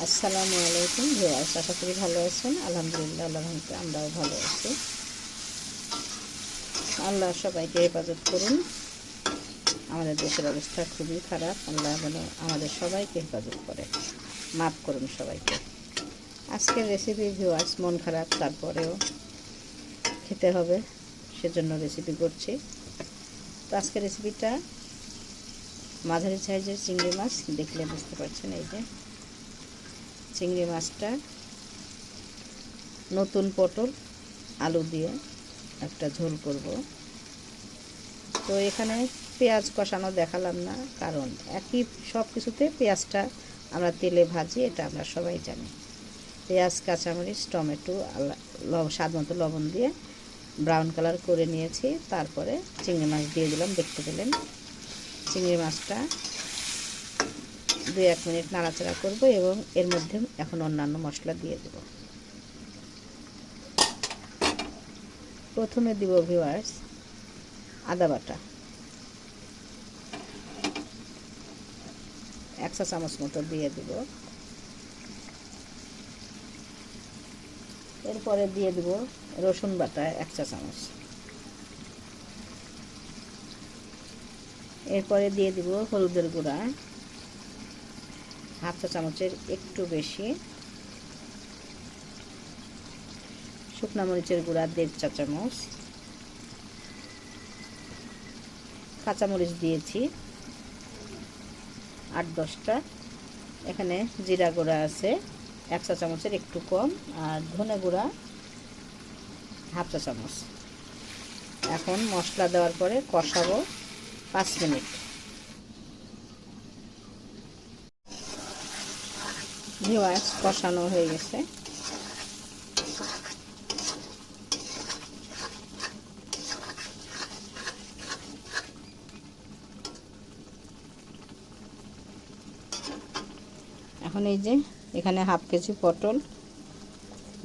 আসসালামু আলাইকুম ভিউয়ার্স, আশা করি ভালো আছেন। আলহামদুলিল্লাহ, আল্লাহর রহমতে আমরাও ভালো আছি। আল্লাহ সবাইকে হেফাজত করুন। আমাদের দেশের অবস্থা খুবই খারাপ। আল্লাহ যেন আমাদের সবাইকে হেফাজত করে, মাফ করুন সবাইকে। আজকের রেসিপি ভিউয়ার্স, মন খারাপ তারপরেও খেতে হবে, সেজন্য রেসিপি করছি। তো আজকের রেসিপিটা মাঝারি সাইজের চিংড়ি মাছ, দেখলে বুঝতে পারছেন। এই যে চিংড়ি মাছটা, নতুন পটল আলু দিয়ে একটা ঝোল করব। তো এখানে পেঁয়াজ কষানো দেখালাম না, কারণ একই সব কিছুতে পেঁয়াজটা আমরা তেলে ভাজি, এটা আমরা সবাই জানি। পেঁয়াজ, কাঁচামরিচ, টমেটো, স্বাদ মতো লবণ দিয়ে ব্রাউন কালার করে নিয়েছি। তারপরে চিংড়ি মাছ দিয়ে দিলাম, দেখতে পেলেন। চিংড়ি মাছটা 2-1 মিনিট নাড়াচাড়া করব এবং এর মধ্যে এখন অন্যান্য মশলা দিয়ে দেব। প্রথমে দিব ভিউয়ার্স আদা বাটা 1 চা চামচ মতো দিয়ে দেব। এরপরে দিয়ে দেব রসুন বাটা 1 চা চামচ। এরপরে দিয়ে দেব হলুদের গুঁড়া 1/2 চা চামচের একটু বেশি, শুকনা মরিচের গুঁড়া 1.5 চা চামচ, কাঁচামরিচ দিয়েছি 8-10টা। এখানে জিরা গুঁড়া আছে 1 চা চামচের একটু কম, আর ধনে গুঁড়া 1/2 চা চামচ। এখন মশলা দেওয়ার পরে কষাবো 5 মিনিট। ভিউয়ার্স, কষানো হয়ে গেছে। এখন এই যে এখানে 1/2 কেজি পটল,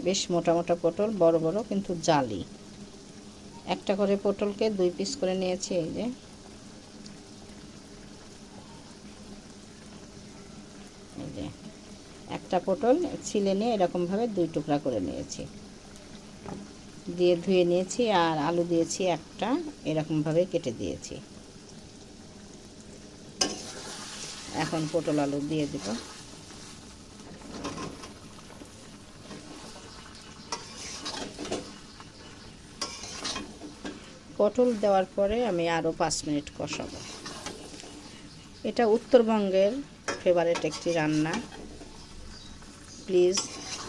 বেশ মোটা মোটা পটল, বড় বড় কিন্তু জালি। একটা করে পটলকে 2 পিস করে নিয়েছি। এই যে একটা পটল ছিলে নিয়ে এরকমভাবে 2 টুকরা করে নিয়েছি, দিয়ে ধুয়ে নিয়েছি। আর আলু দিয়েছি একটা, এরকমভাবে কেটে দিয়েছি। এখন পটল আলু দিয়ে দেব। পটল দেওয়ার পরে আমি আরও 5 মিনিট কষাবো। এটা উত্তরবঙ্গের ফেভারিট একটি রান্না, প্লিজ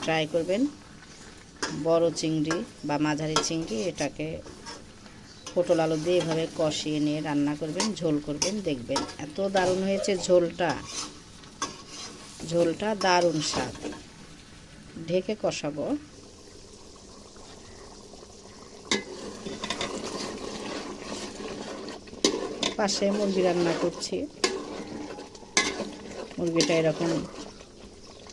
ট্রাই করবেন। বড় চিংড়ি বা মাঝারি চিংড়ি, এটাকে পটল আলু দিয়ে এভাবে কষিয়ে নিয়ে রান্না করবেন, ঝোল করবেন, দেখবেন এত দারুণ হয়েছে ঝোলটা দারুণ স্বাদ। ঢেকে কষাবো। পাশে মুরগি রান্না করছি। মুরগিটা এরকম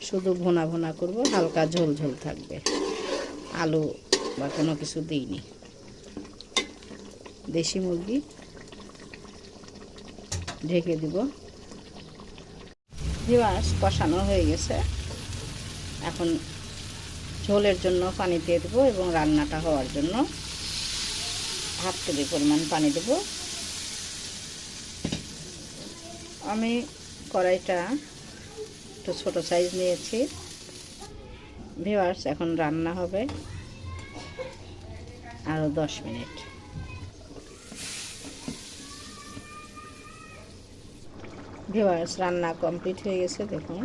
শুধু ভোনা ভোনা করব, হালকা ঝোল ঝোল থাকবে, আলু বা কোনো কিছু দিইনি। দেশি মুরগি, ঢেকে দিব। ভিউয়ার্স, কষানো হয়ে গেছে। এখন ঝোলের জন্য পানি দিয়ে দেবো এবং রান্নাটা হওয়ার জন্য 1/2 কেজি পরিমাণ পানি দেব। আমি কড়াইটা একটু ছোটো সাইজ নিয়েছি। ভিউয়ার্স, এখন রান্না হবে আরও 10 মিনিট। ভিউয়ার্স, রান্না কমপ্লিট হয়ে গেছে, দেখুন।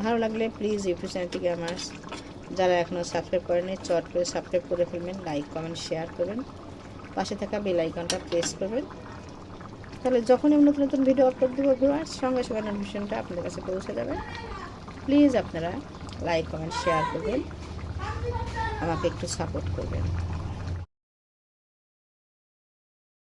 ভালো লাগলে প্লিজ ইউটিউব চ্যানেলটিকে আমার যারা এখনও সাবস্ক্রাইব করেনি, চট করে সাবস্ক্রাইব করে ফেলবেন, লাইক কমেন্ট শেয়ার করবেন, পাশে থাকা বেল আইকনটা প্রেস করবেন। তাহলে যখনই আমি নতুন নতুন ভিডিও আপলোড দেবো ভিউয়ার্স, সঙ্গে সঙ্গে নোটিফিকেশনটা আপনাদের কাছে পৌঁছে যাবে। প্লিজ আপনারা লাইক কমেন্ট শেয়ার করবেন, আমাকে একটু সাপোর্ট করবেন।